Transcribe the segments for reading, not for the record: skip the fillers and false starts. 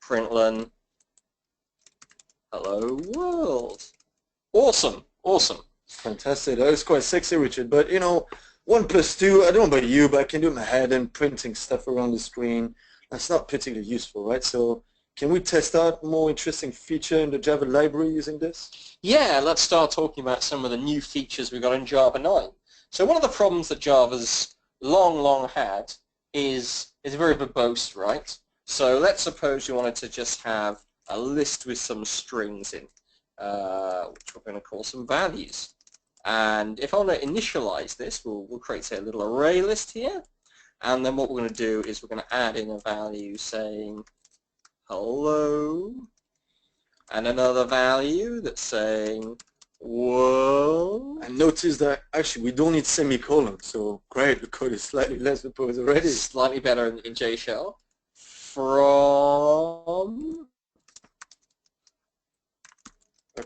println hello world. Awesome, awesome. Fantastic. That was quite sexy, Richard. But you know, 1 plus 2, I don't know about you, but I can do it in my head, and printing stuff around the screen, that's not particularly useful, right? So can we test out more interesting feature in the Java library using this? Yeah, let's start talking about some of the new features we've got in Java 9. So one of the problems that Java's long had is very verbose, right? So let's suppose you wanted to just have a list with some strings in, which we're going to call some values. And if I want to initialize this, we'll create, say, a little array list here. And then what we're going to do is we're going to add in a value saying hello, and another value that's saying world. And notice that actually we don't need semicolons, so great, the code is slightly less verbose already. Slightly better in jshell. From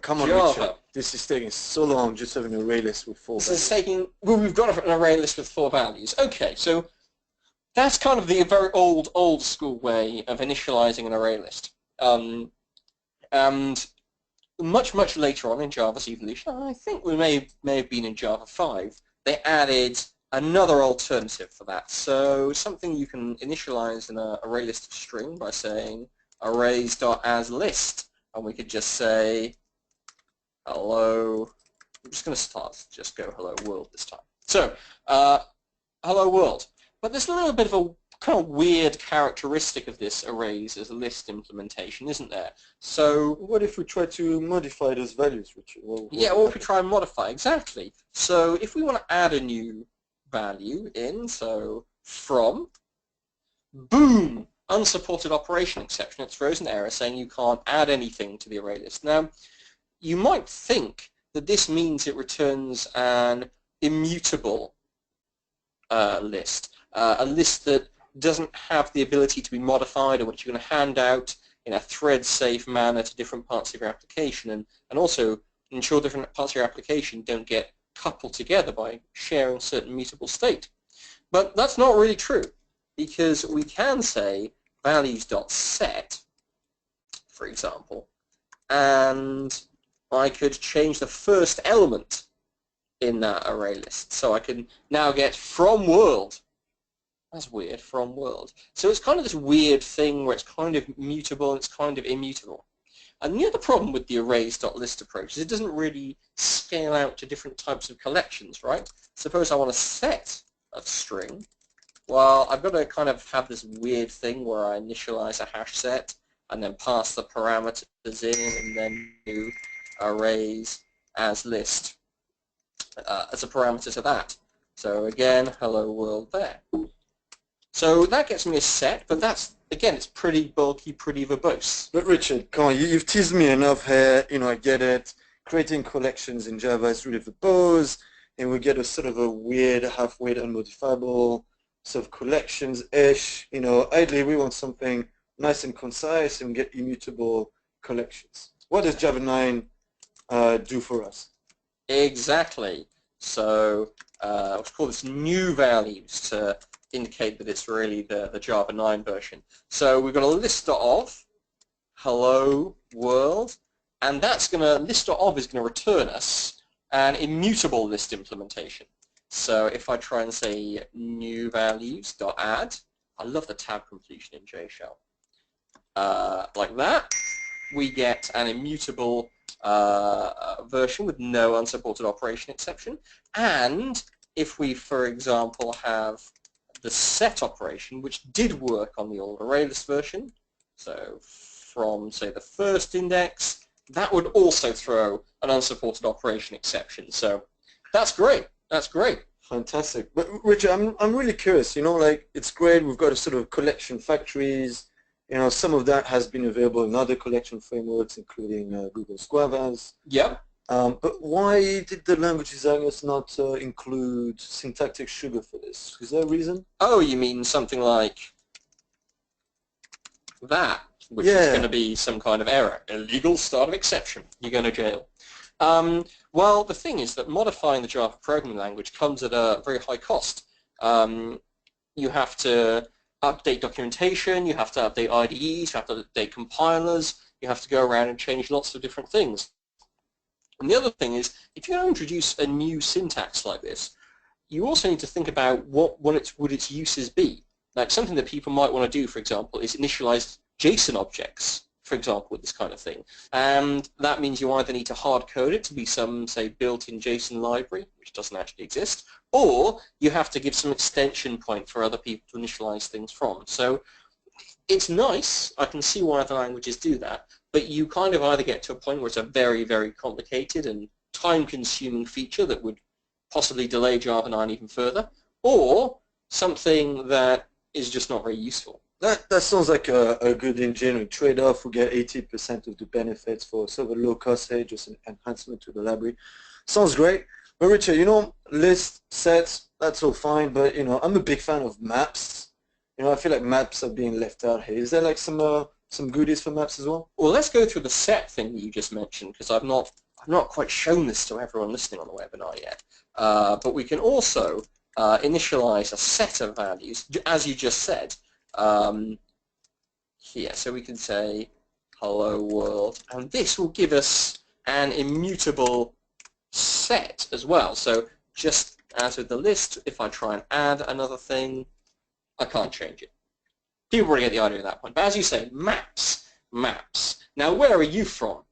come on, Java. Richard. This is taking so long just having an array list with 4 So values. it's taking, well, we've got an array list with 4 values. Okay, so that's kind of the very old school way of initializing an array list. And much later on in Java's evolution, I think we may have been in Java 5, they added another alternative for that. So something you can initialize in an array list of string by saying arrays.asList, and we could just say hello. I'm just going to just go hello world this time. So hello world. But there's a little bit of a kind of weird characteristic of this arrays as a list implementation, isn't there? So what if we try to modify those values, Richard? Yeah, or if we try and modify, exactly. So if we want to add a new value in, so from, boom, unsupported operation exception, it throws an error saying you can't add anything to the array list. Now, you might think that this means it returns an immutable list, a list that doesn't have the ability to be modified, or which you're going to hand out in a thread-safe manner to different parts of your application, and also ensure different parts of your application don't get coupled together by sharing a certain mutable state. But that's not really true, because we can say values.set, for example, and I could change the first element in that array list. So I can now get from world. That's weird, from world. So it's kind of this weird thing where it's kind of mutable and it's kind of immutable. And the other problem with the arrays.list approach is it doesn't really scale out to different types of collections, right? Suppose I want to set a string. Well, I've got to kind of have this weird thing where I initialize a hash set and then pass the parameters in and then do arrays as list as a parameter to that. So again, hello world there. So that gets me a set, but that's, again, it's pretty bulky, pretty verbose. But Richard, come on, you've teased me enough here. You know, I get it. Creating collections in Java is really verbose, and we get a sort of a weird, half-weight, unmodifiable sort of collections-ish. You know, ideally we want something nice and concise and get immutable collections. What does Java 9 do for us? Exactly. So let's call this new values to indicate that it's really the Java 9 version. So we've got a list of hello world, and that's going to, list.of is going to return us an immutable list implementation. So if I try and say new values.add, I love the tab completion in jshell. Like that, we get an immutable version with no unsupported operation exception. And if we, for example, have the set operation, which did work on the old ArrayList version, so from, say, the first index, that would also throw an unsupported operation exception. So that's great. That's great. Fantastic. But Richard, I'm really curious. You know, like, it's great. We've got a sort of collection factories. You know, some of that has been available in other collection frameworks, including Google's Guavas. Yep. But why did the language designers not include syntactic sugar for this? Is there a reason? Oh, you mean something like that, which is going to be some kind of error. Illegal start of exception. You're going to jail. Well, the thing is that modifying the Java programming language comes at a very high cost. You have to update documentation, you have to update IDEs, you have to update compilers, you have to go around and change lots of different things. And the other thing is, if you're going to introduce a new syntax like this, you also need to think about what would its uses be. Like something that people might want to do, for example, is initialize JSON objects, for example, with this kind of thing. And that means you either need to hard code it to be some, say, built-in JSON library, which doesn't actually exist, or you have to give some extension point for other people to initialize things from. So it's nice, I can see why other languages do that, but you kind of either get to a point where it's a very, very complicated and time-consuming feature that would possibly delay Java 9 even further, or something that is just not very useful. That sounds like a good engineering trade-off. We get 80% of the benefits for sort of a low-cost say, just an enhancement to the library. Sounds great. But Richard, you know, list, sets, that's all fine, but you know, I'm a big fan of maps. You know, I feel like maps are being left out here. Is there like some goodies for maps as well? Well, let's go through the set thing that you just mentioned, because I've not quite shown this to everyone listening on the webinar yet. But we can also initialize a set of values, as you just said, here. So we can say hello world, and this will give us an immutable set as well. So just as with the list, if I try and add another thing, I can't change it. People already get the idea at that point. But as you say, maps. Now, where are you from?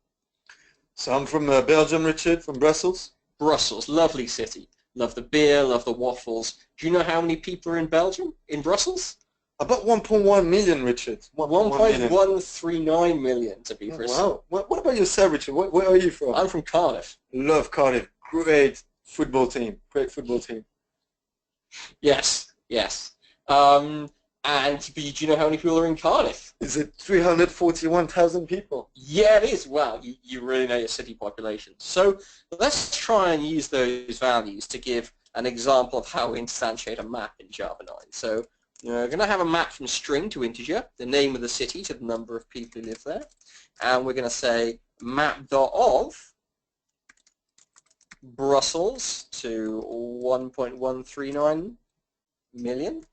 So I'm from Belgium, Richard, from Brussels. Brussels, lovely city. Love the beer, love the waffles. Do you know how many people are in Belgium, in Brussels? About 1.1 million, Richard. 1.139 million, to be precise. Wow. What about yourself, Richard? Where are you from? I'm from Cardiff. Love Cardiff. Great football team. Great football team. Yes. And do you know how many people are in Cardiff? Is it 341,000 people? Yeah, it is. Wow, you really know your city population. So let's try and use those values to give an example of how we instantiate a map in Java 9. So we're going to have a map from string to integer, the name of the city to the number of people who live there. And we're going to say map.of Brussels to 1.139 million.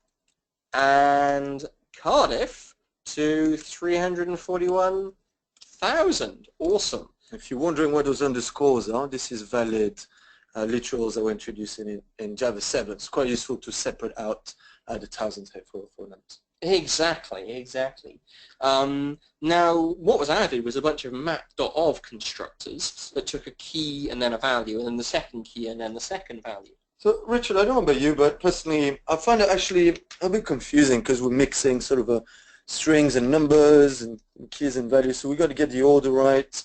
And Cardiff to 341,000. Awesome. If you're wondering what those underscores are, this is valid literals that were introduced in Java 7. It's quite useful to separate out the thousands here for that. Exactly. Now, what was added was a bunch of map.of constructors that took a key and then a value, and then the second key and then the second value. So, Richard, I don't know about you, but personally, I find it actually a bit confusing because we're mixing sort of strings and numbers and keys and values, so we got to get the order right.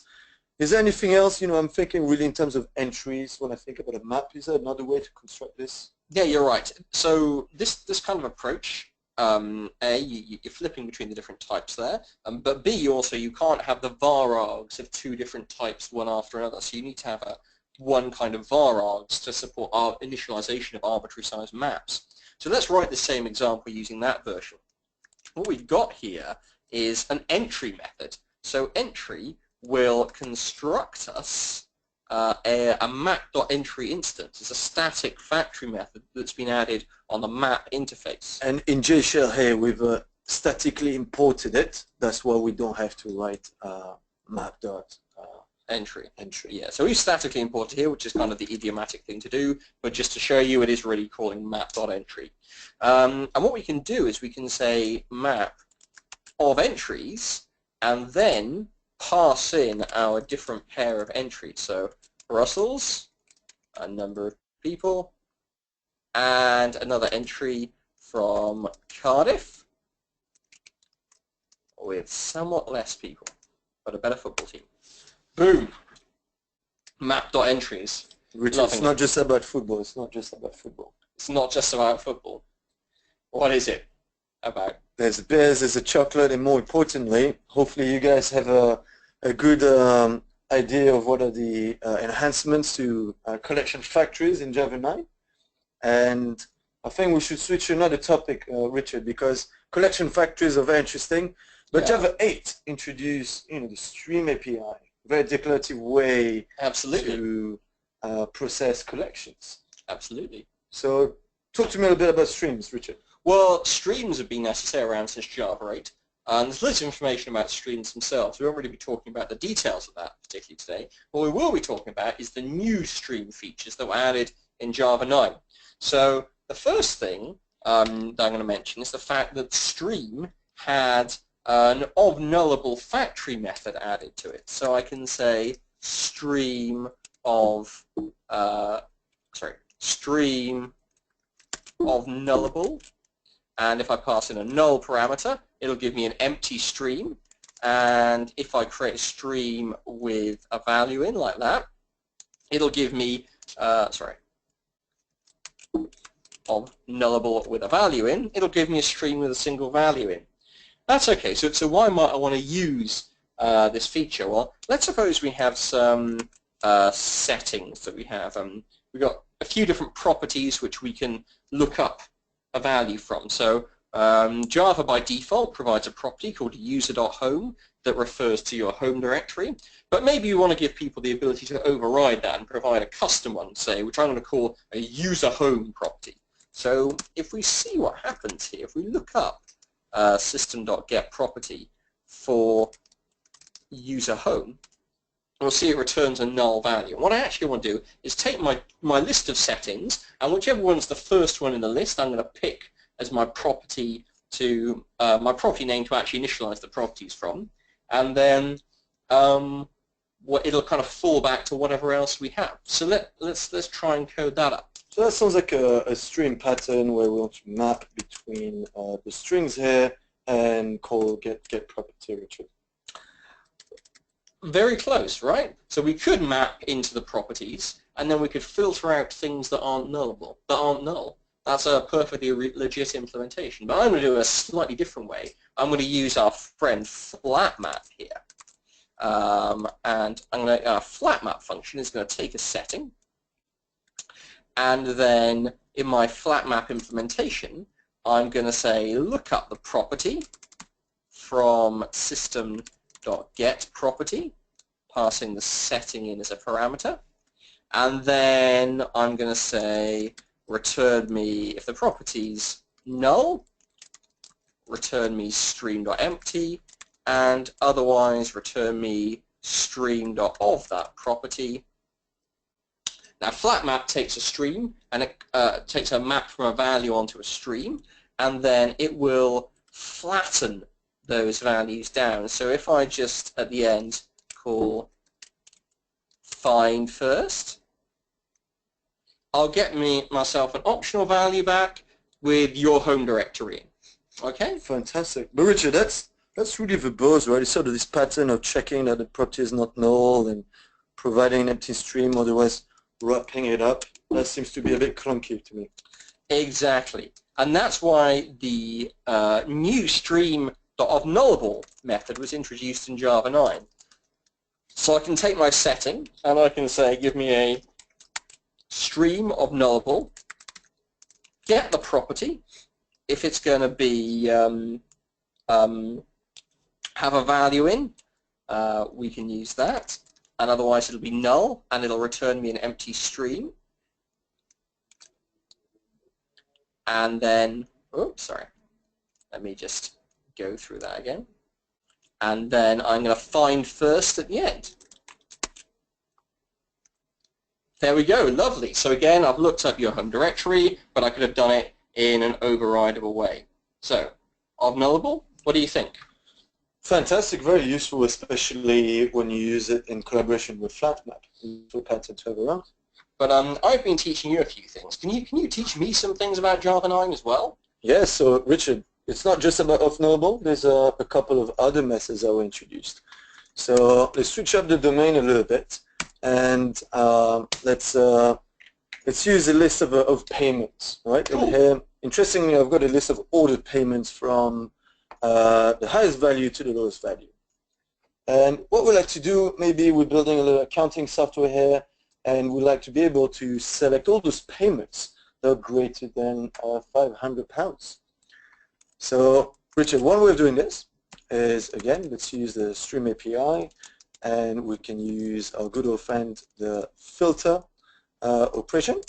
Is there anything else, you know, I'm thinking really in terms of entries when I think about a map? Is there another way to construct this? Yeah, you're right. So this kind of approach, A, you're flipping between the different types there, but B, also you can't have the var args of two different types one after another, so you need to have one kind of var args to support our initialization of arbitrary size maps. So let's write the same example using that version. What we've got here is an entry method. So entry will construct us a map.entry instance. It's a static factory method that's been added on the map interface. And in jshell here, we've statically imported it. That's why we don't have to write map.entry. Yeah, so we've statically imported here, which is kind of the idiomatic thing to do, but just to show you, it is really calling map.entry. And what we can do is we can say map of entries, and then pass in our different pair of entries. So Brussels, a number of people, and another entry from Cardiff with somewhat less people, but a better football team. Boom. Map.entries. Which is not just about football. It's not just about football. It's not just about football. What is it about? There's beers, there's a chocolate, and more importantly, hopefully you guys have a good idea of what are the enhancements to collection factories in Java 9. And I think we should switch to another topic, Richard, because collection factories are very interesting. But yeah. Java 8 introduced, the Stream API, very declarative way to process collections. Absolutely. So talk to me a little bit about streams, Richard. Well, streams have been necessary around since Java 8. And there's loads of information about streams themselves. We won't really be talking about the details of that particularly today. What we will be talking about is the new stream features that were added in Java 9. So the first thing that I'm going to mention is the fact that stream had an of nullable factory method added to it. So I can say stream of nullable, and if I pass in a null parameter, it'll give me an empty stream, and if I create a stream with a value in like that, it'll give me of nullable with a value in, it'll give me a stream with a single value in. That's okay. So why might I want to use this feature? Well, let's suppose we have some settings that we have. We've got a few different properties which we can look up a value from. So Java by default provides a property called user.home that refers to your home directory, but maybe you want to give people the ability to override that and provide a custom one, say, which I'm going to call a user home property. So if we see what happens here, if we look up system.get property for user home, we'll see it returns a null value. And what I actually want to do is take my list of settings, and whichever one's the first one in the list, I'm going to pick as my property to my property name to actually initialize the properties from, and then it'll kind of fall back to whatever else we have. So let's try and code that up. So that sounds like a stream pattern where we want to map between the strings here and call get property retrieve. Very close, right? So we could map into the properties, and then we could filter out things that aren't nullable, that aren't null. That's a perfectly legit implementation. But I'm going to do it a slightly different way. I'm going to use our friend Flatmap here. And our Flatmap function is going to take a setting, and then in my Flatmap implementation, I'm going to say look up the property from system.get property, passing the setting in as a parameter, and then I'm going to say return me, if the property's null, return me stream.empty, and otherwise return me stream.of that property. Now Flatmap takes a stream, and it takes a map from a value onto a stream, and then it will flatten those values down. So if I just at the end call find first, I'll get myself an optional value back with your home directory. Okay? Fantastic. But Richard, that's really verbose, right? It's sort of this pattern of checking that the property is not null and providing an empty stream, otherwise wrapping it up. That seems to be a bit clunky to me. Exactly. And that's why the new stream of nullable method was introduced in Java 9. So I can take my setting and I can say give me a stream of nullable, get the property. If it's going to be have a value in, we can use that, and otherwise it'll be null and it'll return me an empty stream. And then, oops, sorry, let me just go through that again. And then I'm going to find first at the end. There we go, lovely. So again, I've looked up your home directory, but I could have done it in an overridable way. So, of nullable, what do you think? Fantastic, very useful, especially when you use it in collaboration with Flatmap. It's a pattern to have around. But I've been teaching you a few things. Can you teach me some things about Java 9 as well? Yes, so Richard, it's not just about of nullable. There's a couple of other methods that were introduced. So let's switch up the domain a little bit, and let's use a list of payments, right? Cool. And here, interestingly, I've got a list of ordered payments from the highest value to the lowest value. And what we like to do, maybe we're building a little accounting software here, and we like to be able to select all those payments that are greater than £500. So, Richard, one way of doing this is, again, let's use the Stream API, and we can use our good old friend, the filter operation.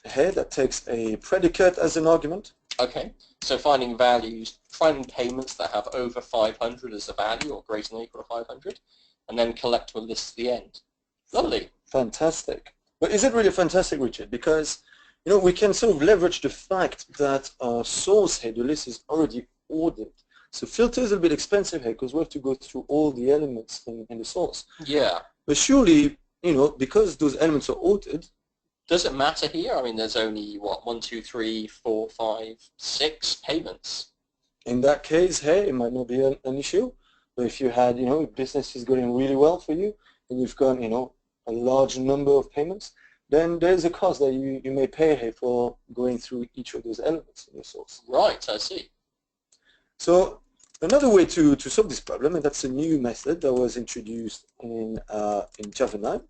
here that takes a predicate as an argument. Okay, so finding values, finding payments that have over 500 as a value or greater than or equal to 500, and then collect to a list at the end. Lovely. Fantastic. But is it really fantastic, Richard? Because we can sort of leverage the fact that our source here, the list, is already ordered. So filter is a bit expensive here because we have to go through all the elements in the source. Yeah. But surely, because those elements are ordered. Does it matter here? I mean, there's only, what, 1, 2, 3, 4, 5, 6 payments. In that case, hey, it might not be an issue. But if you had, business is going really well for you, and you've got, a large number of payments, then there's a cost that you may pay here for going through each of those elements in your source. Right, I see. So another way to solve this problem, and that's a new method that was introduced in Java 9,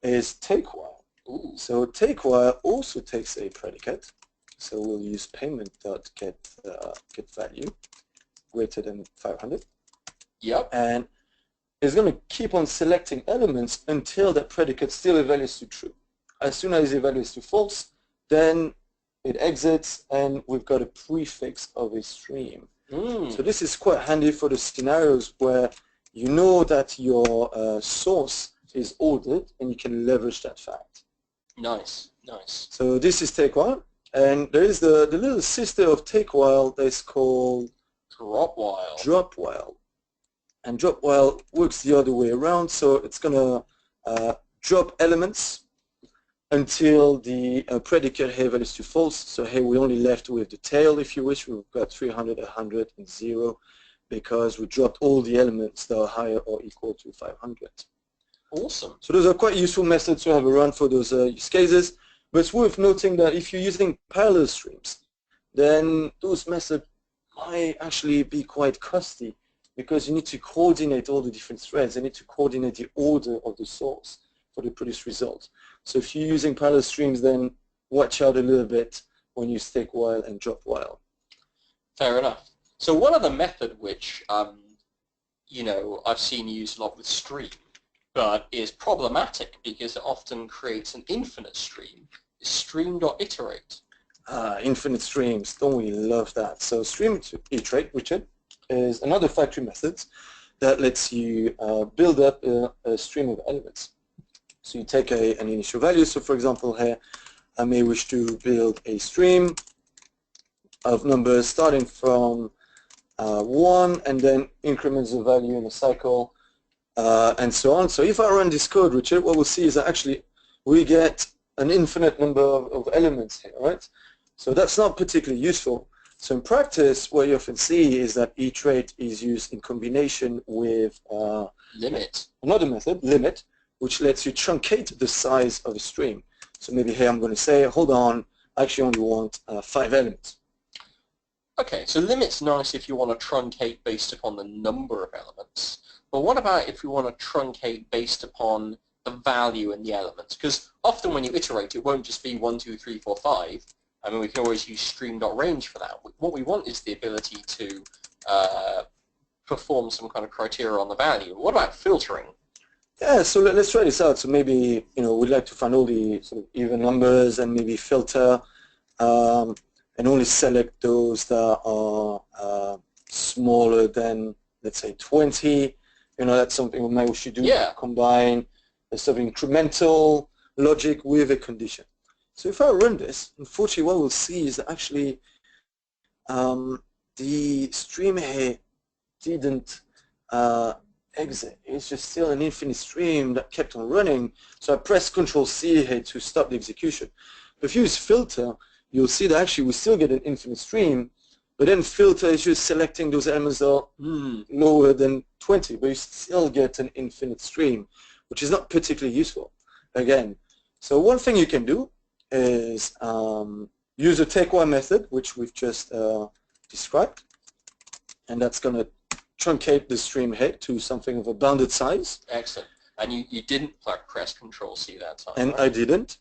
is takeWhile. Ooh. So takeWhile also takes a predicate. So we'll use payment.get get value greater than 500. Yep. And it's going to keep on selecting elements until that predicate still evaluates to true. As soon as it evaluates to false, then it exits and we've got a prefix of a stream. So this is quite handy for the scenarios where you know that your source is ordered and you can leverage that fact. Nice, nice. So this is takeWhile, and there is the little sister of takeWhile that is called dropWhile. And dropWhile works the other way around, so it's going to drop elements until the predicate here values to false. So here we're only left with the tail, if you wish. We've got 300, 100, and 0 because we dropped all the elements that are higher or equal to 500. Awesome. So those are quite useful methods to have around for those use cases. But it's worth noting that if you're using parallel streams, then those methods might actually be quite costly because you need to coordinate all the different threads. You need to coordinate the order of the source for the produced result. So if you're using parallel streams, then watch out a little bit when you use takeWhile and dropWhile. Fair enough. So one other method which, I've seen used a lot with stream, but is problematic because it often creates an infinite stream, is stream.iterate. Infinite streams, don't we love that? So stream.iterate, Richard, is another factory method that lets you build up a stream of elements. So you take an initial value. So for example here, I may wish to build a stream of numbers starting from 1 and then increments of value in a cycle and so on. So if I run this code, Richard, what we'll see is that actually we get an infinite number of elements here, right? So that's not particularly useful. So in practice, what you often see is that iterate is used in combination with limit. Another method, limit, which lets you truncate the size of a stream. So maybe here I'm going to say, hold on, I actually only want 5 elements. Okay, so limit's nice if you want to truncate based upon the number of elements. But what about if you want to truncate based upon the value in the elements? Because often when you iterate, it won't just be 1, 2, 3, 4, 5. I mean, we can always use stream.range for that. What we want is the ability to perform some kind of criteria on the value. What about filtering? Yeah, so let's try this out. So maybe, we'd like to find all the sort of even numbers and maybe filter and only select those that are smaller than, let's say, 20. That's something we might wish to do. Yeah. Combine a sort of incremental logic with a condition. So if I run this, unfortunately what we'll see is that actually the stream here didn't exit. It's just still an infinite stream that kept on running. So I press Control-C here to stop the execution. But if you use filter, you'll see that actually we still get an infinite stream, but then filter is just selecting those elements that are lower than 20, but you still get an infinite stream, which is not particularly useful. Again, so one thing you can do is use a takeWhile method, which we've just described, and that's going to truncate the stream head to something of a bounded size. Excellent. And you didn't press Control-C that time, And right? I didn't.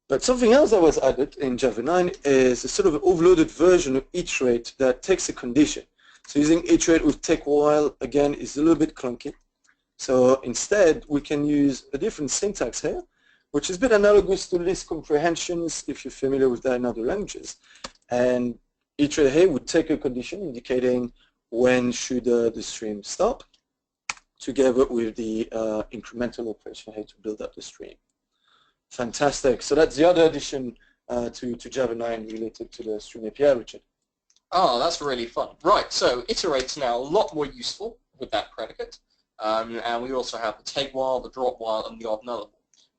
But something else that was added in Java 9 is a sort of overloaded version of iterate that takes a condition. So using iterate with takeWhile, again, is a little bit clunky. So instead, we can use a different syntax here, which is a bit analogous to list comprehensions if you're familiar with that in other languages. And each array here would take a condition indicating when should the stream stop, together with the incremental operation here to build up the stream. Fantastic. So that's the other addition to Java 9 related to the Stream API, Richard. Oh, that's really fun. Right, so iterate's now a lot more useful with that predicate. And we also have the take while, the drop while, and the odd nullable.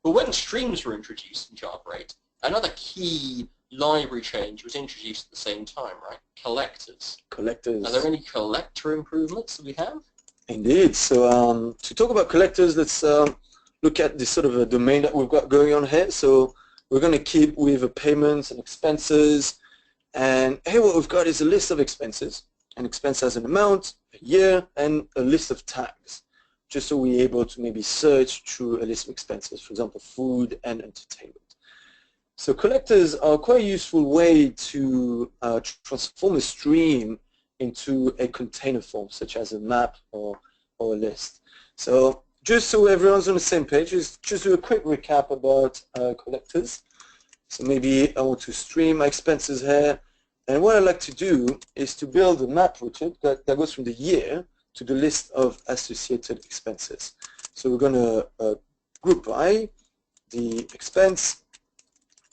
But when streams were introduced in Java 8, another key library change was introduced at the same time, right? Collectors. Collectors. Are there any collector improvements that we have? Indeed. So to talk about collectors, let's look at this sort of a domain that we've got going on here. So we're going to keep with payments and expenses. And here what we've got is a list of expenses. An expense has an amount, a year, and a list of tags, just so we're able to maybe search through a list of expenses, for example, food and entertainment. So collectors are quite a useful way to transform a stream into a container form, such as a map or a list. So just so everyone's on the same page, just do a quick recap about collectors. So maybe I want to stream my expenses here. And what I like to do is to build a map widget that goes from the year to the list of associated expenses. So we're going to group by the expense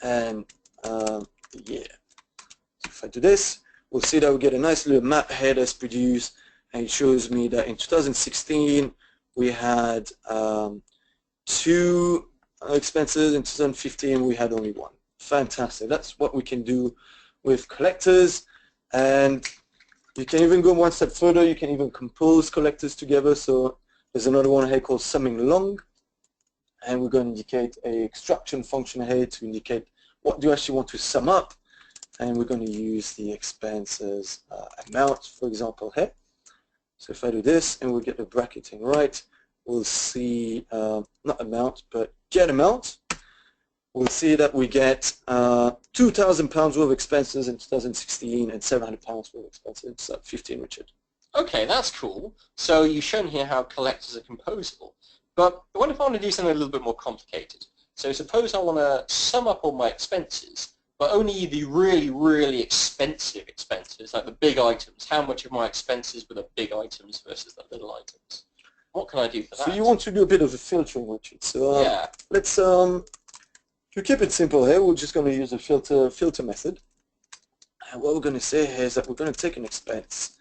and the year. So if I do this, we'll see that we get a nice little map here that's produced, and it shows me that in 2016 we had 2 expenses. In 2015 we had only 1. Fantastic. That's what we can do with collectors, and you can even go one step further. You can even compose collectors together. So there's another one here called summing long, and we're going to indicate a extraction function here to indicate what do you actually want to sum up, and we're going to use the expenses amount, for example, here. So if I do this and we get the bracketing right, we'll see not amount but get amount. We'll see that we get £2,000 worth of expenses in 2016 and £700 worth of expenses in 2015, Richard. Okay, that's cool. So you've shown here how collectors are composable. But what if I want to do something a little bit more complicated? So suppose I want to sum up all my expenses, but only the really, really expensive expenses, like the big items. How much of my expenses were the big items versus the little items? What can I do for that? So you want to do a bit of a filtering, Richard. So yeah. Let's to keep it simple here, we're just going to use a filter method. And what we're going to say here is that we're going to take an expense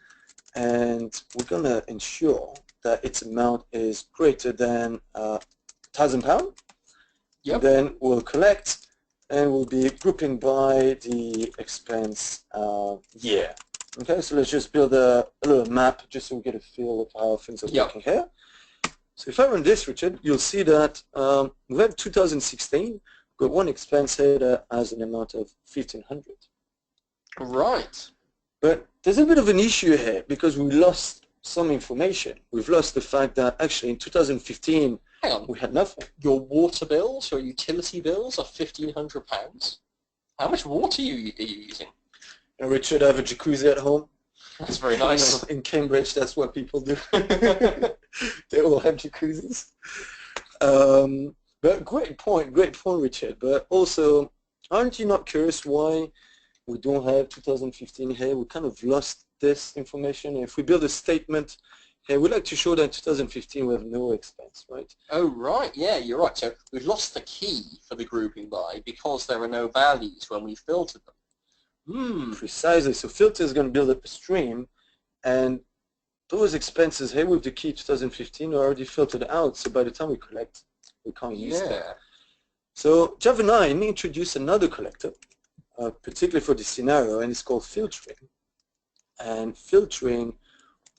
and we're going to ensure that its amount is greater than £1,000. Yep. Then we'll collect and we'll be grouping by the expense year. Okay, so let's just build a little map just so we get a feel of how things are working here. So if I run this, Richard, you'll see that we have 2016. Got one expense here that has an amount of 1,500. Right. But there's a bit of an issue here because we lost some information. We've lost the fact that actually in 2015 Hang on. we had nothing. Your water bills, your utility bills are £1,500. How much water are you using? And Richard, I have a jacuzzi at home. That's very nice. In Cambridge, that's what people do. They all have jacuzzis. But great point, Richard. But also, aren't you not curious why we don't have 2015 here? We kind of lost this information. If we build a statement here, we'd like to show that in 2015 we have no expense, right? Oh, right. Yeah, you're right. So we've lost the key for the grouping by because there are no values when we filtered them. Precisely. So filter is going to build up a stream, and those expenses here with the key 2015 are already filtered out. So by the time we collect, we can't use them. So Java 9 introduced another collector, particularly for this scenario, and it's called filtering. And filtering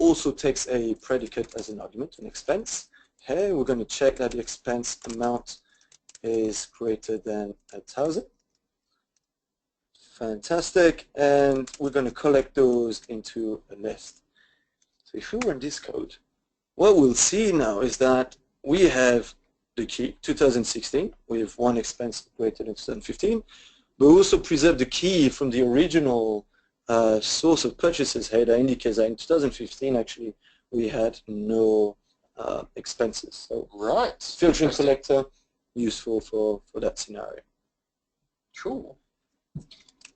also takes a predicate as an argument, an expense. Here we're going to check that the expense amount is greater than 1,000. Fantastic, and we're going to collect those into a list. So if we run this code, what we'll see now is that we have the key 2016 with one expense greater than 2015, but we also preserve the key from the original source of purchases here that indicates that in 2015 actually we had no expenses. So right, filtering collector useful for that scenario. Cool.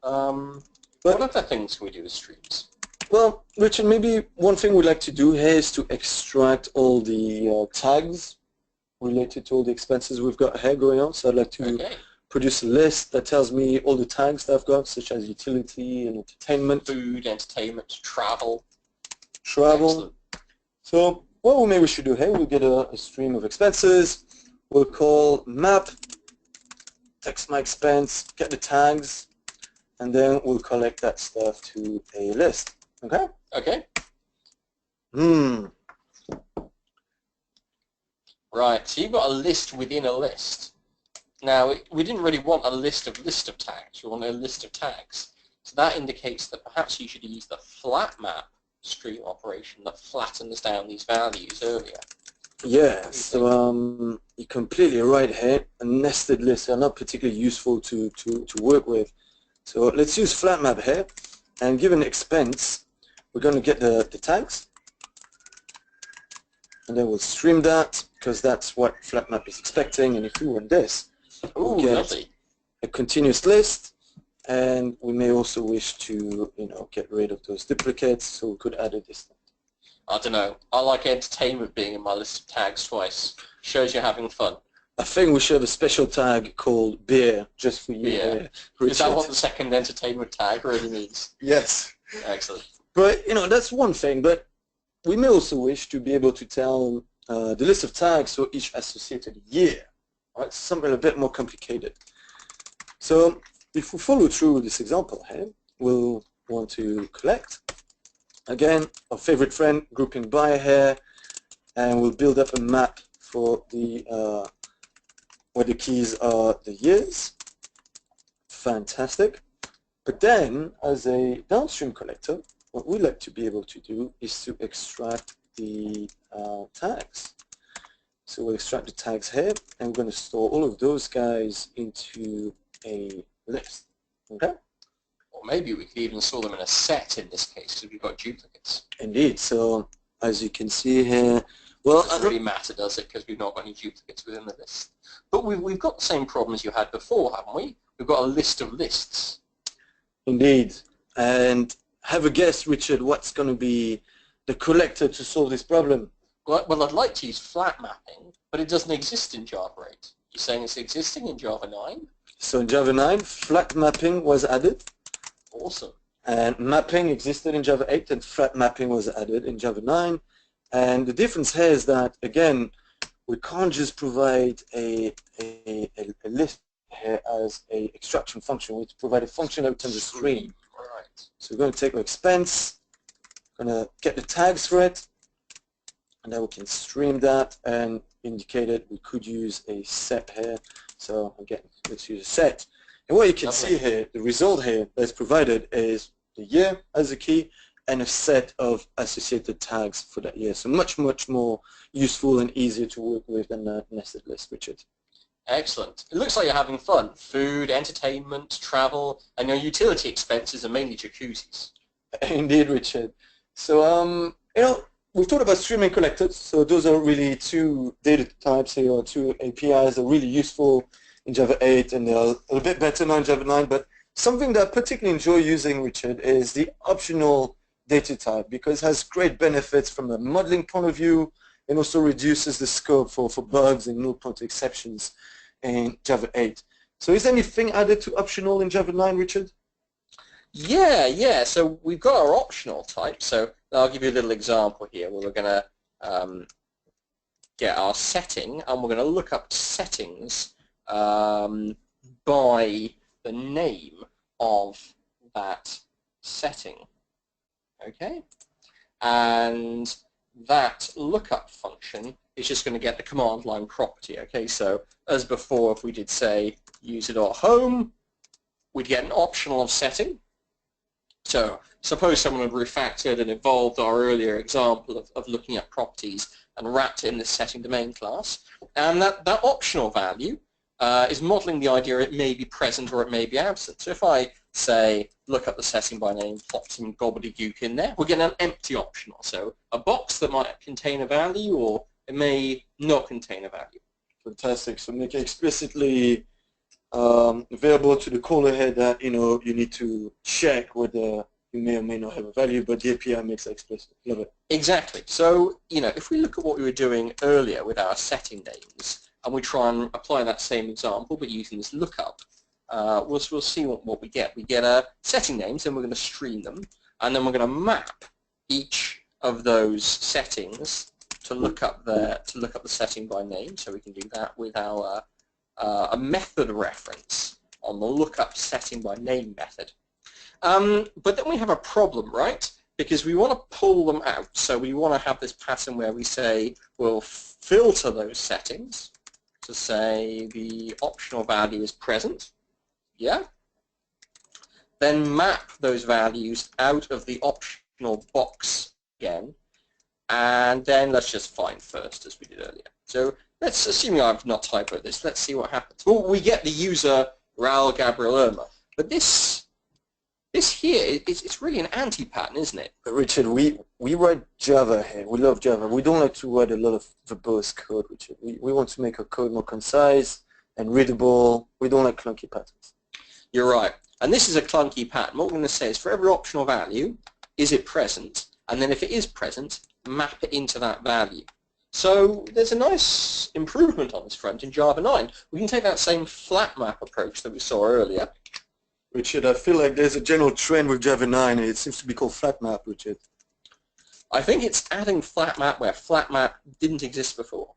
But, what other things can we do with streams? Well, Richard, maybe one thing we'd like to do here is to extract all the tags related to all the expenses we've got here going on. So I'd like to produce a list that tells me all the tags that I've got, such as utility and entertainment. Food, entertainment, travel. Excellent. So what maybe we should do here, we'll get a stream of expenses. We'll call map, text my expense, get the tags, and then we'll collect that stuff to a list. Okay? Okay. Right, so you've got a list within a list. Now, we didn't really want a list of tags, we want a list of tags. So that indicates that perhaps you should use the Flatmap stream operation that flattens down these values earlier. Yeah, so you're completely right here. A nested list are not particularly useful to work with. So let's use Flatmap here, and given expense, we're going to get the tags, and then we'll stream that, because that's what Flatmap is expecting. And if we run this, we'll get a continuous list, and we may also wish to, get rid of those duplicates, so we could add a distance. I don't know. I like entertainment being in my list of tags twice. Shows you're having fun. I think we should have a special tag called beer, just for you. Beer. Is that what the second entertainment tag really means? Yes. Excellent. But, that's one thing, but we may also wish to be able to tell the list of tags for each associated year. Right? Something a bit more complicated. So if we follow through this example here, we'll want to collect. Again, our favorite friend, grouping by here, and we'll build up a map for the where the keys are the years. Fantastic. But then, as a downstream collector, what we like to be able to do is to extract the tags. So we'll extract the tags here, and we're going to store all of those guys into a list. Okay? Or maybe we could even store them in a set in this case, because we've got duplicates. Indeed. So as you can see here, well, it doesn't really matter, does it? Because we've not got any duplicates within the list. But we've got the same problems you had before, haven't we? We've got a list of lists. Indeed. And have a guess, Richard, what's going to be the collector to solve this problem? Well, I'd like to use flat mapping, but it doesn't exist in Java 8. You're saying it's existing in Java 9? So in Java 9, flat mapping was added. Awesome. And mapping existed in Java 8, and flat mapping was added in Java 9. And the difference here is that, again, we can't just provide a list here as a extraction function. We need to provide a function that returns a stream. Right. So we're going to take our expense, going to get the tags for it, and then we can stream that and indicate it. We could use a set here. So again, let's use a set. And what you can see here, the result here that's provided is the year as a key and a set of associated tags for that year. So much, much more useful and easier to work with than a nested list, Richard. Excellent. It looks like you're having fun. Food, entertainment, travel, and your utility expenses are mainly jacuzzis. Indeed, Richard. So, we've talked about streaming collectors. So those are really two data types here, or two APIs that are really useful in Java 8, and they're a little bit better now in Java 9. But something that I particularly enjoy using, Richard, is the optional data type, because it has great benefits from a modeling point of view, and also reduces the scope for bugs and null pointer exceptions in Java 8. So is anything added to optional in Java 9, Richard? Yeah. So we've got our optional type. So I'll give you a little example here where we're going to get our setting, and we're going to look up settings by the name of that setting. Okay? And that lookup function is just going to get the command line property. Okay, so as before, if we did say user.home, we'd get an optional of setting. So suppose someone had refactored and evolved our earlier example of looking at properties and wrapped it in this setting domain class. And that optional value is modeling the idea it may be present or it may be absent. So if I say look up the setting by name, plot some gobbledygook in there, we're getting an empty optional. So a box that might contain a value, or it may not contain a value. Fantastic. So make it explicitly available to the caller head that you need to check whether you may or may not have a value, but the API makes it explicit. Love it. Exactly. So if we look at what we were doing earlier with our setting names, and we try and apply that same example, but using this lookup, we'll see what we get. We get setting names, and we're going to stream them, and then we're going to map each of those settings to look up the setting by name. So we can do that with our a method reference on the lookup setting by name method. But then we have a problem, right? Because we want to pull them out. So we want to have this pattern where we say we'll filter those settings to say the optional value is present. Yeah. Then map those values out of the optional box again. And then let's just find first as we did earlier. So let's, assuming I've not typoed this, let's see what happens. Well, we get the user Raul Gabriel Irma. But this here, it's really an anti-pattern, isn't it? But Richard, we write Java here. We love Java. We don't like to write a lot of verbose code, Richard. We want to make our code more concise and readable. We don't like clunky patterns. You're right. And this is a clunky pattern. What we're going to say is for every optional value, is it present? And then if it is present, map it into that value. So there's a nice improvement on this front in Java 9. We can take that same Flatmap approach that we saw earlier. Richard, I feel like there's a general trend with Java 9, and it seems to be called Flatmap, Richard. I think it's adding Flatmap where Flatmap didn't exist before.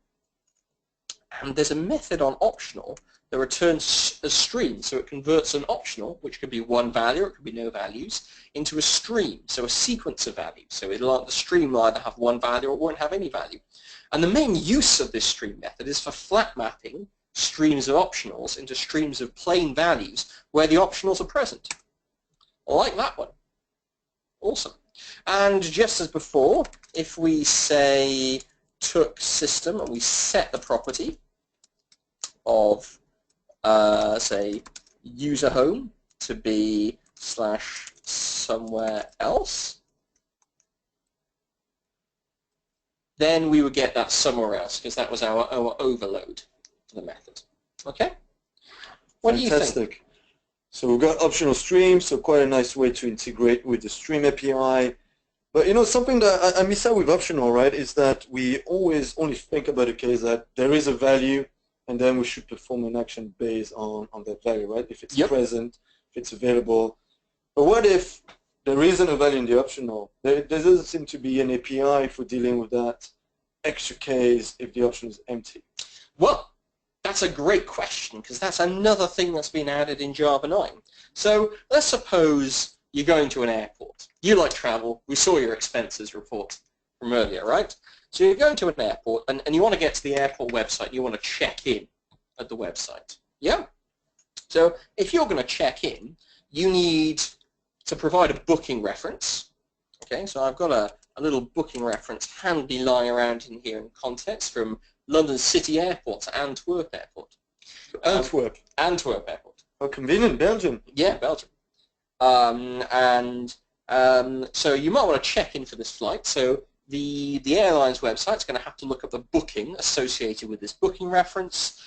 And there's a method on optional that returns a stream, so it converts an optional, which could be one value or it could be no values, into a stream, so a sequence of values. So the stream will either have one value or it won't have any value. And the main use of this stream method is for flat mapping streams of optionals into streams of plain values where the optionals are present. I like that one. Awesome. And just as before, if we say took system and we set the property of say user home to be / somewhere else, then we would get that somewhere else because that was our overload to the method. Okay? What do you think? So we've got optional streams, so quite a nice way to integrate with the stream API. But something that I miss out with optional, right, is that we always only think about the case that there is a value and then we should perform an action based on that value, right? If it's present, if it's available. But what if there isn't a value in the optional? There doesn't seem to be an API for dealing with that extra case if the option is empty. Well, that's a great question because that's another thing that's been added in Java 9. So let's suppose you're going to an airport. You like travel. We saw your expenses report from earlier, right? So you're going to an airport and you want to get to the airport website. You want to check in at the website. Yeah? So if you're going to check in, you need to provide a booking reference. Okay, so I've got a little booking reference handily lying around in here in context from London City Airport to Antwerp Airport. Antwerp Airport. Oh, convenient, Belgium. Yeah, Belgium. So you might want to check in for this flight. So the airline's website is going to have to look up the booking associated with this booking reference.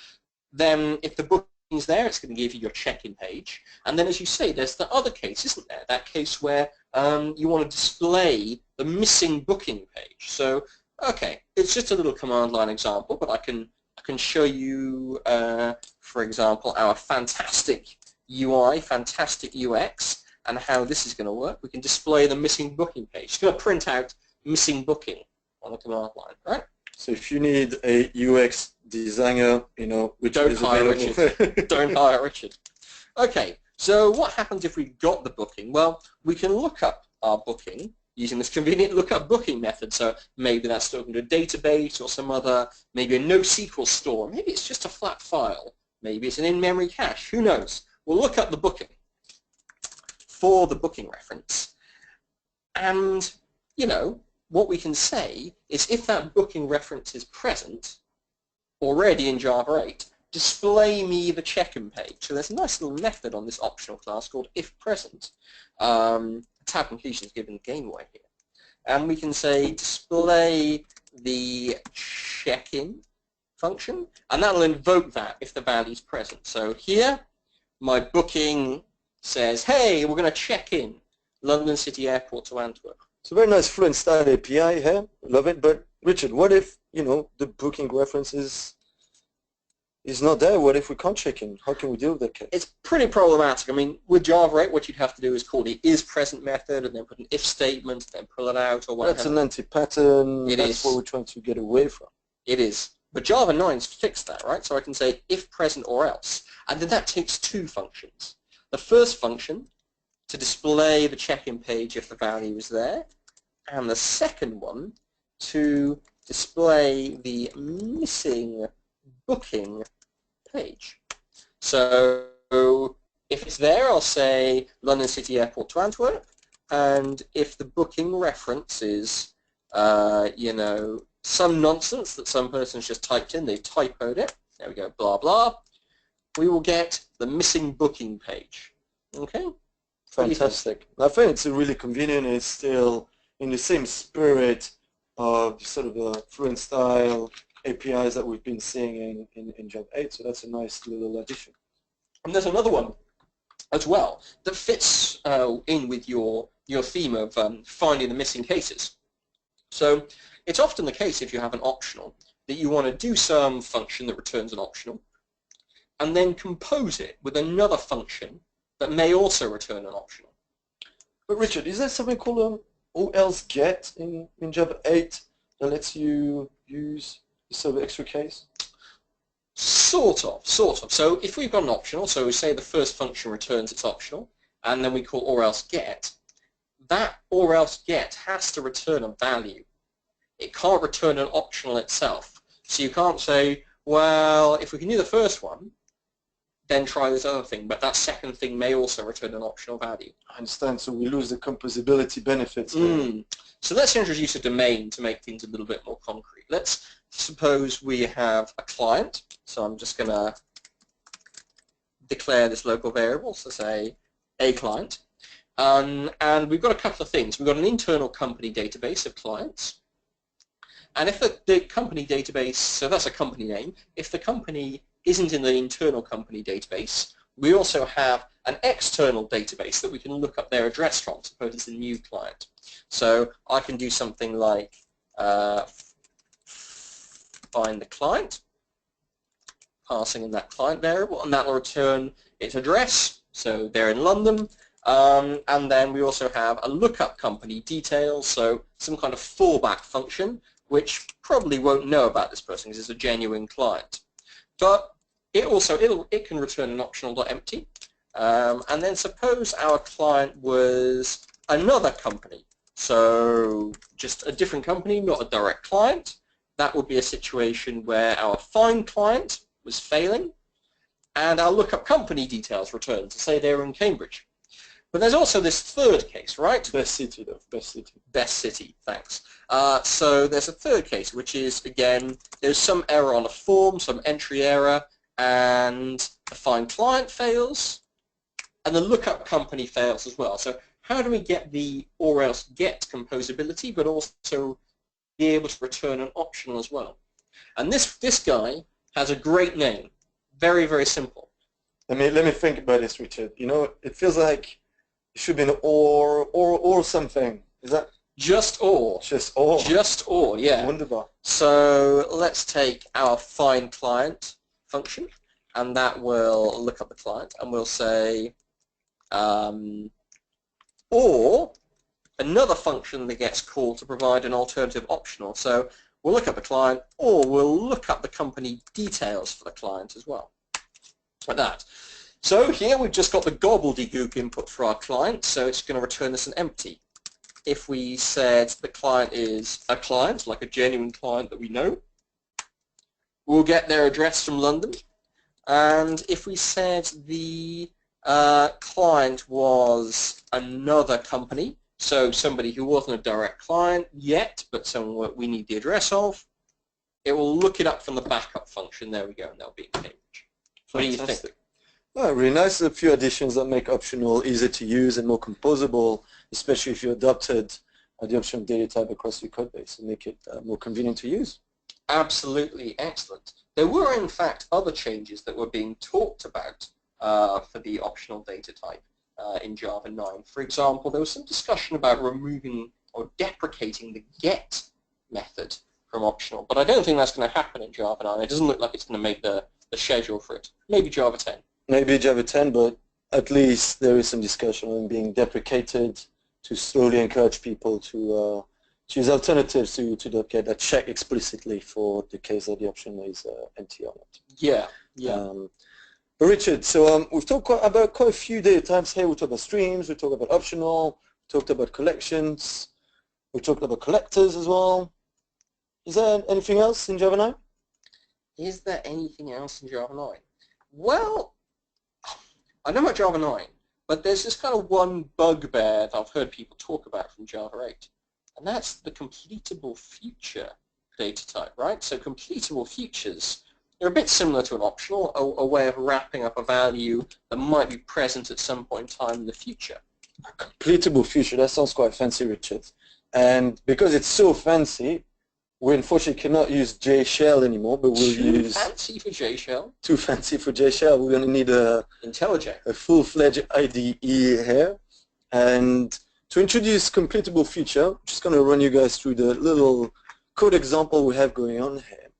Then if the booking's there, it's going to give you your check-in page. And then as you say, there's the other case, isn't there? That case where you want to display the missing booking page. So okay, it's just a little command line example, but I can show you, for example, our fantastic UI, fantastic UX, and how this is going to work. We can display the missing booking page. It's going to print out missing booking on the command line, right? So if you need a UX designer, which is available. Richard. Don't hire Richard. Okay, so what happens if we got the booking? Well, we can look up our booking using this convenient lookup booking method. So maybe that's talking to a database or some other, maybe a NoSQL store. Maybe it's just a flat file. Maybe it's an in-memory cache. Who knows? We'll look up the booking for the booking reference. And, what we can say is if that booking reference is present already in Java 8, display me the check-in page. So there's a nice little method on this optional class called ifPresent. Tab completion is given game away here. And we can say display the check-in function, and that'll invoke that if the value is present. So here, my booking says, hey, we're going to check in London City Airport to Antwerp. It's a very nice fluent style API here. Love it. But Richard, what if, the booking reference is not there? What if we can't check in? How can we deal with that case? It's pretty problematic. I mean, with Java 8, what you'd have to do is call the isPresent method and then put an if statement, then pull it out or whatever. That's an anti-pattern. That's what we're trying to get away from. It is. But Java 9's fixed that, right? So I can say if present or else. And then that takes two functions. The first function to display the check-in page if the value is there, and the second one to display the missing booking page. So if it's there, I'll say London City Airport to Antwerp, and if the booking reference is, some nonsense that some person's just typed in, they've typoed it, there we go, blah, blah, we will get the missing booking page. Okay? Fantastic. I think it's really convenient, and it's still in the same spirit of sort of the fluent style APIs that we've been seeing in Java 8, so that's a nice little addition. And there's another one as well that fits in with your theme of finding the missing cases. So it's often the case if you have an optional that you want to do some function that returns an optional and then compose it with another function that may also return an optional. But Richard, is there something called or-else get in Java 8 that lets you use this sort of extra case? Sort of. So if we've got an optional, so we say the first function returns its optional, and then we call or-else get, that or-else get has to return a value. It can't return an optional itself. So you can't say, well, if we can do the first one, then try this other thing, but that second thing may also return an optional value. I understand, so we lose the composability benefits. So let's introduce a domain to make things a little bit more concrete. Let's suppose we have a client, so I'm just going to declare this local variable, so say a client, and we've got a couple of things. We've got an internal company database of clients, and if the company database, so that's a company name, if the company isn't in the internal company database, we also have an external database that we can look up their address from. Suppose it's a new client. So I can do something like find the client, passing in that client variable, and that will return its address. So they're in London. And then we also have a lookup company details, so some kind of fallback function, which probably won't know about this person because it's a genuine client. But it can return an optional.empty, and then suppose our client was another company, so just a different company, not a direct client. That would be a situation where our find client was failing, and our lookup company details returned to say they were in Cambridge. But there's also this third case, right? Best city, though. Best city. Best city, thanks. So there's a third case, which is, again, there's some error on a form, some entry error, and the find client fails, and the lookup company fails as well. So how do we get the or-else get composability, but also be able to return an optional as well? And this guy has a great name. Very, very simple. Let me think about this, Richard. It feels like it should be an or something. Is that? Just or. Just or. Just or, yeah. Wonderful. So let's take our find client function, and that will look up the client, and we'll say or another function that gets called to provide an alternative optional. So we'll look up the client, or we'll look up the company details for the client as well, like that. So here we've just got the gobbledygook input for our client, so it's going to return us an empty. If we said the client is a client, like a genuine client that we know, we'll get their address from London. And if we said the client was another company, so somebody who wasn't a direct client yet, but someone we need the address of, it will look it up from the backup function. There we go, and they'll be in Cambridge. What do you think? Oh, really nice. A few additions that make optional easier to use and more composable, especially if you adopted the option of data type across your code base and make it more convenient to use. Absolutely excellent. There were, in fact, other changes that were being talked about for the optional data type in Java 9. For example, there was some discussion about removing or deprecating the get method from optional, but I don't think that's going to happen in Java 9. It doesn't look like it's going to make the schedule for it. Maybe Java 10. Maybe Java 10, but at least there is some discussion on being deprecated to slowly encourage people to choose alternatives to not get that check explicitly for the case that the option is empty or not. Yeah, yeah. But Richard, so we've talked about quite a few data types here. We talked about streams, we talked about optional, we talked about collections, we talked about collectors as well. Is there anything else in Java 9? Is there anything else in Java 9? Well, I know about Java 9, but there's this kind of one bugbear that I've heard people talk about from Java 8, and that's the completable future data type, right? So completable futures, they're a bit similar to an optional, a way of wrapping up a value that might be present at some point in time in the future. Completable future, that sounds quite fancy, Richard. And because it's so fancy, we unfortunately cannot use jshell anymore, but we'll use... Too fancy for jshell? Too fancy for jshell. We're going to need a full-fledged IDE here. And to introduce completable future, I'm just going to run you guys through the little code example we have going on here.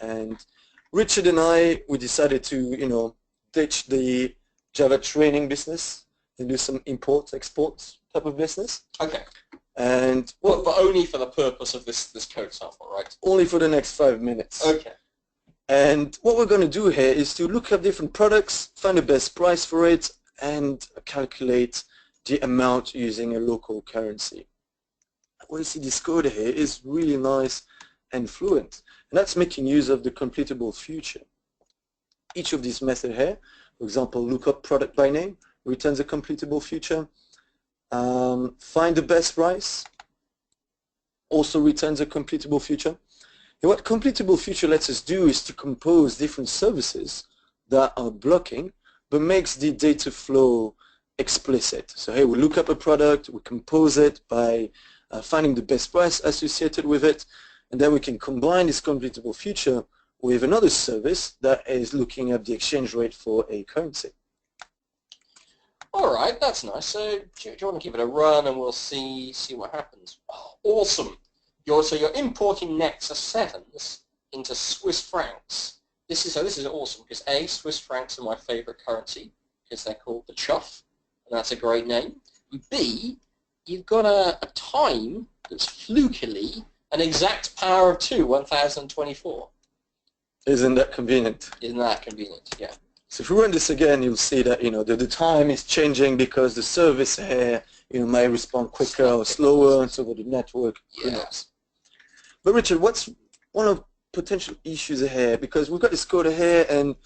And Richard and I, we decided to, ditch the Java training business and do some import-export type of business. Okay. And but only for the purpose of this code sample, right? Only for the next 5 minutes. Okay. And what we're going to do here is to look at different products, find the best price for it, and calculate the amount using a local currency. What you see this code here is really nice and fluent, and that's making use of the completable future. Each of these methods here, for example, lookup product by name, returns a completable future. Find the best price also returns a completable future. And what completable future lets us do is to compose different services that are blocking but makes the data flow explicit. So here we look up a product, we compose it by finding the best price associated with it, and then we can combine this completable future with another service that is looking at the exchange rate for a currency. All right, that's nice. So do you want to give it a run and we'll see what happens? Oh, awesome. So you're importing Nexus 7s into Swiss francs. This is awesome because A, Swiss francs are my favorite currency because they're called the chuff, and that's a great name. B, you've got a time that's flukily an exact power of 2, 1024. Isn't that convenient? Isn't that convenient? Yeah. So if we run this again, you'll see that the time is changing because the service here may respond quicker or slower, and so the network. Who knows? But Richard, what's one of potential issues here? Because we've got this code here, and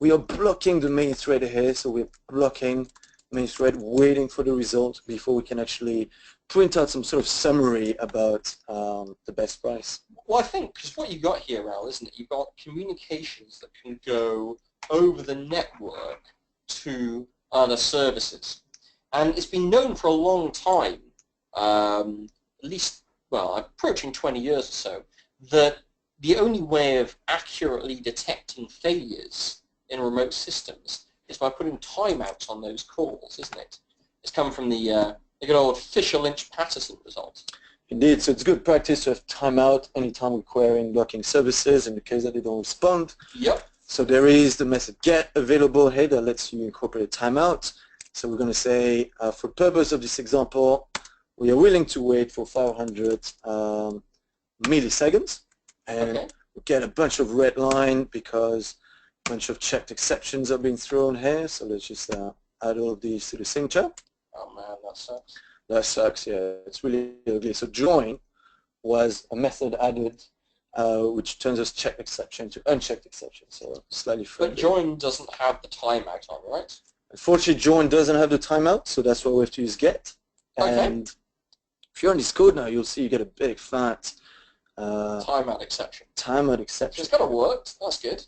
we are blocking the main thread here. So we're blocking the main thread, waiting for the result before we can actually print out some sort of summary about the best price. Well, I think because what you've got here, Raoul, isn't it? You've got communications that can go over the network to other services. And it's been known for a long time, at least, well, approaching 20 years or so, that the only way of accurately detecting failures in remote systems is by putting timeouts on those calls, isn't it? It's come from the good old Fisher-Lynch-Patterson result. Indeed, so it's good practice to have timeout anytime we're querying blocking services in the case that they don't respond. Yep. So there is the method get available here that lets you incorporate a timeout. So we're going to say, for purpose of this example, we are willing to wait for 500 milliseconds, and we get a bunch of red line because a bunch of checked exceptions are being thrown here. So let's just add all of these to the signature. Oh man, that sucks. That sucks, yeah. It's really ugly. So join was a method added which turns us checked exception to unchecked exception, so slightly further. But join doesn't have the timeout on, right? Unfortunately, join doesn't have the timeout, so that's why we have to use get. And if you're on this code now, you'll see you get a big fat timeout exception. Timeout exception. So it's kind of worked. That's good.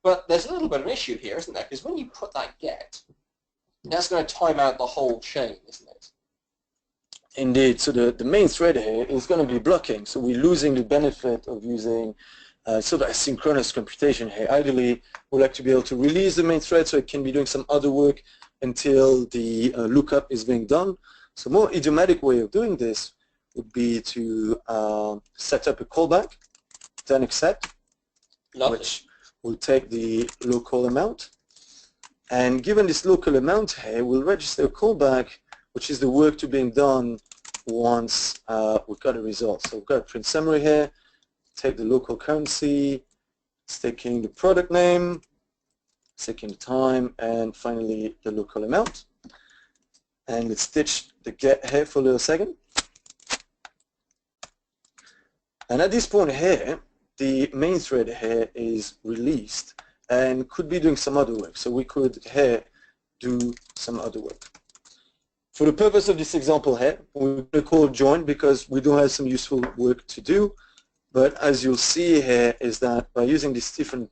But there's a little bit of an issue here, isn't there? Because when you put that get, that's going to time out the whole chain, isn't it? Indeed. So the main thread here is going to be blocking. So we're losing the benefit of using sort of asynchronous computation here. Ideally, we'd like to be able to release the main thread so it can be doing some other work until the lookup is being done. So a more idiomatic way of doing this would be to set up a callback, then accept, which will take the local amount. And given this local amount here, we'll register a callback, which is the work to being done once we've got a result. So we've got a print summary here, take the local currency, it's taking the product name, it's taking the time, and finally the local amount. And let's stitch the get here for a little second. And at this point here, the main thread here is released and could be doing some other work. So we could here do some other work. For the purpose of this example here, we're going to call join because we do have some useful work to do. But as you'll see here is that by using this different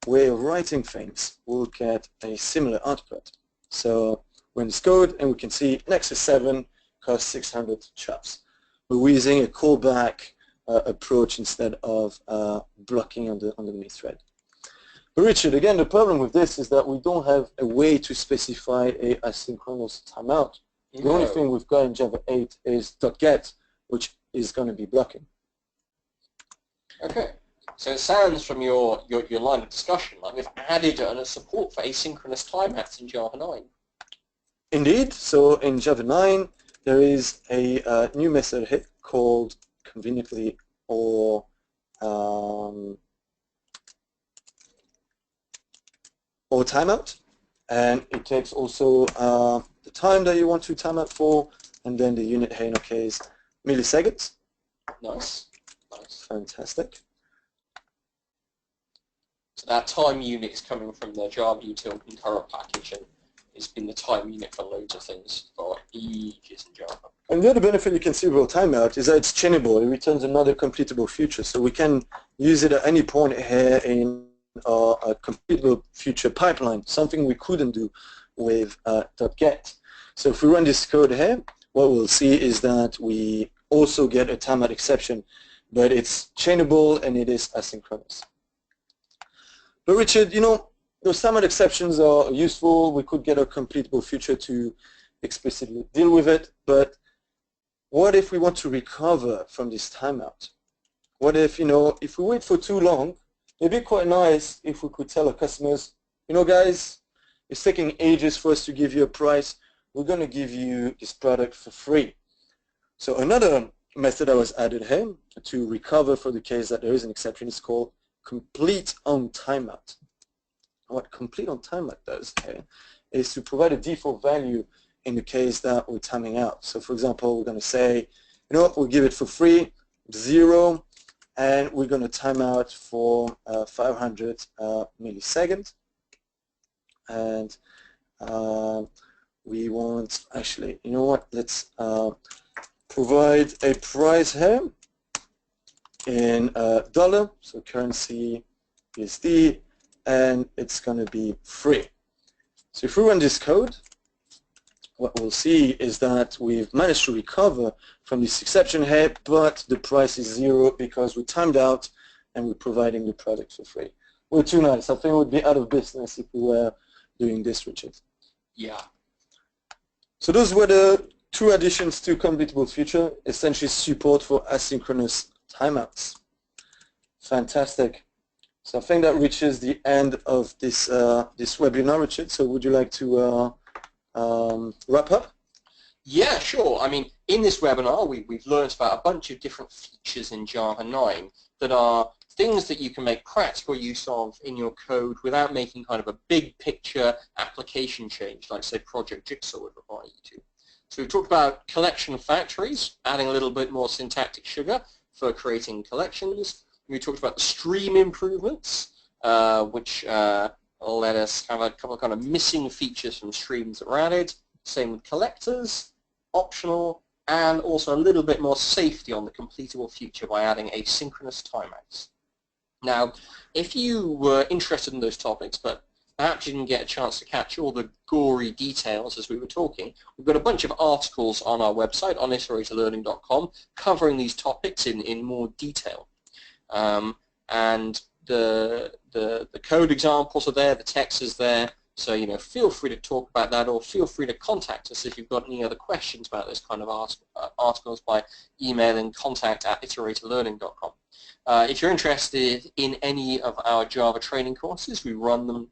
way of writing things, we'll get a similar output. So we're in this code and we can see Nexus 7 costs 600 chops. We're using a callback approach instead of blocking on the main thread. But Richard, again, the problem with this is that we don't have a way to specify a asynchronous timeout. The only thing we've got in Java 8 is .get, which is going to be blocking. Okay, so it sounds from your line of discussion like we've added a support for asynchronous timeouts in Java 9. Indeed, so in Java 9 there is a new method here called conveniently or timeout, and it takes also the time that you want to timeout for, and then the unit here in our case, milliseconds. Nice, nice. Fantastic. So that time unit is coming from the Java util concurrent package, and it's been the time unit for loads of things for ages in Java. And the other benefit you can see about timeout is that it's chainable. It returns another completable future, so we can use it at any point here in a computable future pipeline, something we couldn't do with .get. So if we run this code here, what we'll see is that we also get a timeout exception, but it's chainable and it is asynchronous. But Richard, you know, those timeout exceptions are useful. We could get a completable future to explicitly deal with it, but what if we want to recover from this timeout? What if, you know, if we wait for too long, it'd be quite nice if we could tell our customers, you know, guys, it's taking ages for us to give you a price. We're going to give you this product for free. So another method that was added here to recover for the case that there is an exception is called complete on timeout. What complete on timeout does here is to provide a default value in the case that we're timing out. So for example, we're going to say, you know what, we'll give it for free, 0, and we're going to time out for 500 milliseconds. And we want, actually, you know what, let's provide a price here in dollar, so currency USD, and it's going to be free. So if we run this code, what we'll see is that we've managed to recover from this exception here, but the price is 0 because we timed out and we're providing the product for free. We're too nice. I think we'd be out of business if we were doing this, Richard. Yeah. So those were the two additions to Completable Future, essentially support for asynchronous timeouts. Fantastic. So I think that reaches the end of this this webinar, Richard. So would you like to wrap up? Yeah, sure. I mean, in this webinar, we've learned about a bunch of different features in Java 9 that are things that you can make practical use of in your code without making kind of a big picture application change, like say Project Jigsaw would require you to. So we've talked about collection factories, adding a little bit more syntactic sugar for creating collections. We talked about the stream improvements, which let us have a couple of kind of missing features from streams that were added. Same with collectors, optional, and also a little bit more safety on the completable future by adding asynchronous timeouts. Now, if you were interested in those topics, but perhaps you didn't get a chance to catch all the gory details as we were talking, we've got a bunch of articles on our website, on iteratorlearning.com, covering these topics in more detail. and the code examples are there, the text is there. So, feel free to talk about that, or feel free to contact us if you've got any other questions about those kind of articles by emailing contact@iteratorlearning.com. If you're interested in any of our Java training courses, we run them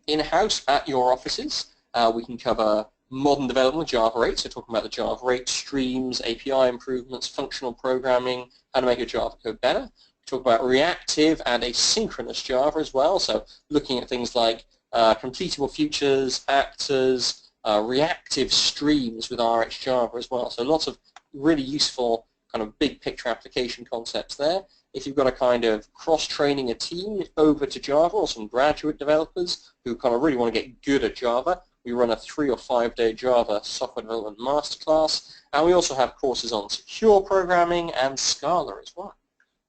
in-house at your offices. We can cover modern development with Java 8, so talking about the Java 8 streams, API improvements, functional programming, how to make your Java code better. We talk about reactive and asynchronous Java as well, so looking at things like completable futures, actors, reactive streams with RxJava as well. So lots of really useful kind of big picture application concepts there. If you've got a kind of cross-training a team over to Java, or some graduate developers who kind of really want to get good at Java, we run a 3 or 5 day Java software development masterclass, and we also have courses on secure programming and Scala as well.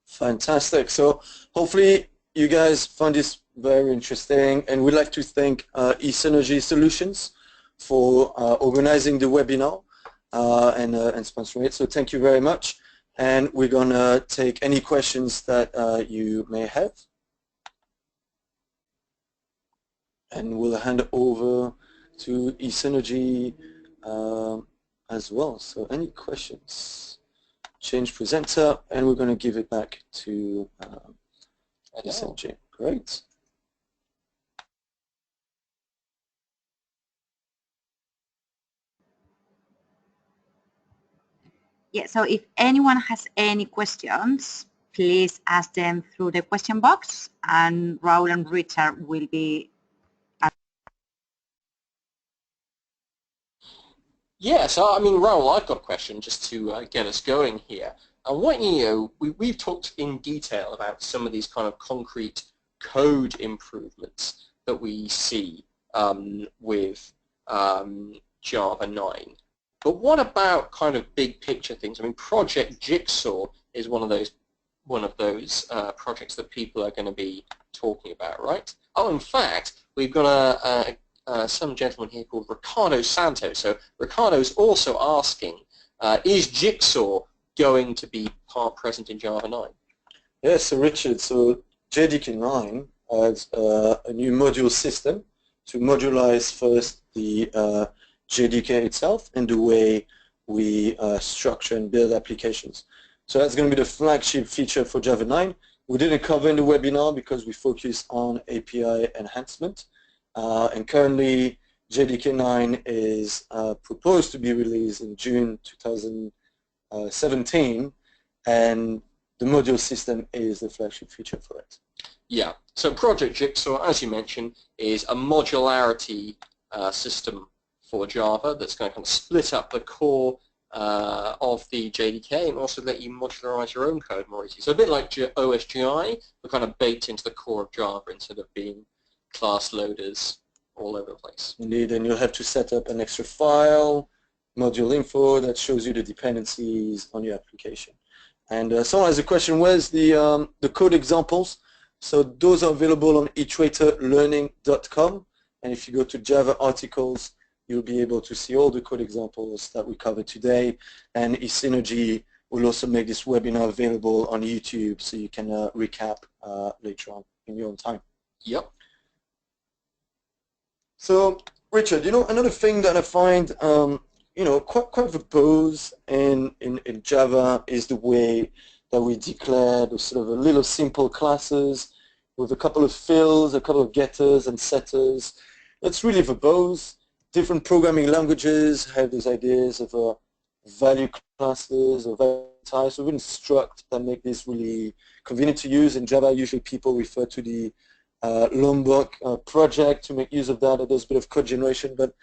Fantastic. So hopefully you guys found this very interesting, and we'd like to thank eSynergy Solutions for organizing the webinar and sponsoring it. So thank you very much, and we're going to take any questions that you may have, and we'll hand over to eSynergy as well. So any questions? Change presenter, and we're going to give it back to eSynergy. Great. Yeah, so if anyone has any questions, please ask them through the question box, and Raul and Richard will be. Yeah, so I mean, Raul, I've got a question just to get us going here. And we've talked in detail about some of these kind of concrete code improvements that we see with Java 9. But what about kind of big picture things? I mean, Project Jigsaw is one of those projects that people are going to be talking about, right? Oh, in fact, we've got some gentleman here called Ricardo Santos. So Ricardo's also asking, is Jigsaw going to be present in Java 9? Yes, so Richard, so JDK 9 adds a new module system to modularize first the JDK itself and the way we structure and build applications. So that's going to be the flagship feature for Java 9. We didn't cover in the webinar because we focus on API enhancement. And currently, JDK 9 is proposed to be released in June 2017, and the module system is the flagship feature for it. Yeah, so Project Jigsaw, as you mentioned, is a modularity system for Java that's going to kind of split up the core of the JDK and also let you modularize your own code more easily. So a bit like OSGI, but kind of baked into the core of Java instead of being class loaders all over the place. Indeed, and you'll have to set up an extra file, module info, that shows you the dependencies on your application. And someone has a question, where's the code examples? So those are available on iteratorlearning.com, and if you go to Java articles, you'll be able to see all the code examples that we covered today, and eSynergy will also make this webinar available on YouTube so you can recap later on in your own time. Yep. So, Richard, another thing that I find, quite verbose in Java is the way that we declare the sort of a little simple classes with a couple of fills, a couple of getters and setters. It's really verbose. Different programming languages have these ideas of value classes or value types, or even struct that make this really convenient to use. In Java, usually people refer to the Lombok project to make use of that. It does a bit of code generation. But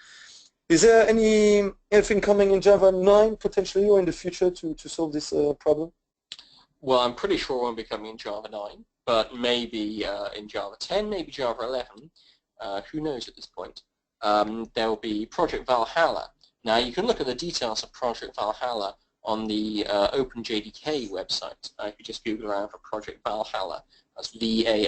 is there anything coming in Java 9 potentially or in the future to solve this problem? Well, I'm pretty sure it won't be coming in Java 9, but maybe in Java 10, maybe Java 11. Who knows at this point? There will be Project Valhalla. Now, you can look at the details of Project Valhalla on the OpenJDK website. If you just Google around for Project Valhalla, that's V-A-L-H-A-L-L-A.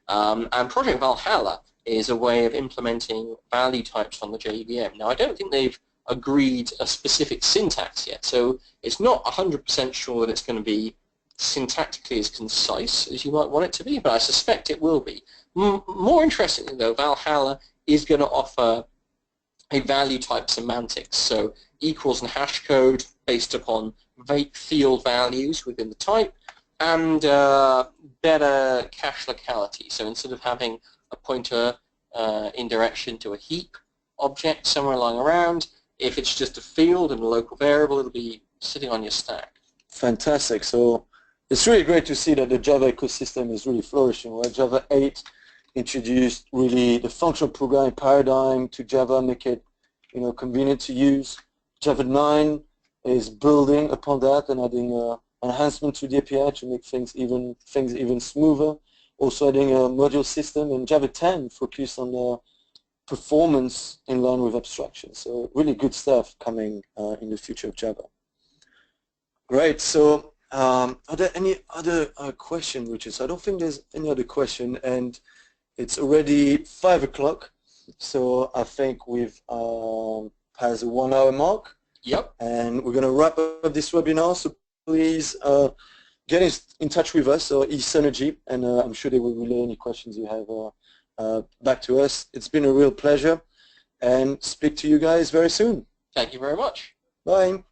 And Project Valhalla is a way of implementing value types on the JVM. Now, I don't think they've agreed a specific syntax yet, so it's not 100% sure that it's going to be syntactically as concise as you might want it to be, but I suspect it will be. More interestingly though, Valhalla is going to offer a value type semantics, so equals and hash code based upon field values within the type, and better cache locality. So instead of having a pointer in direction to a heap object somewhere lying around, if it's just a field and a local variable, it'll be sitting on your stack. Fantastic. So it's really great to see that the Java ecosystem is really flourishing. Right? Java 8 introduced really the functional programming paradigm to Java, make it convenient to use. Java 9 is building upon that and adding enhancement to the API to make things even smoother. Also adding a module system, and Java 10 focused on the performance in line with abstraction. So really good stuff coming in the future of Java. Great. So are there any other questions, Richard? I don't think there's any other question, and it's already 5 o'clock. So I think we've passed the 1 hour mark. Yep. And we're going to wrap up this webinar. So please get in touch with us or eSynergy, and I'm sure they will relay any questions you have back to us. It's been a real pleasure, and speak to you guys very soon. Thank you very much. Bye.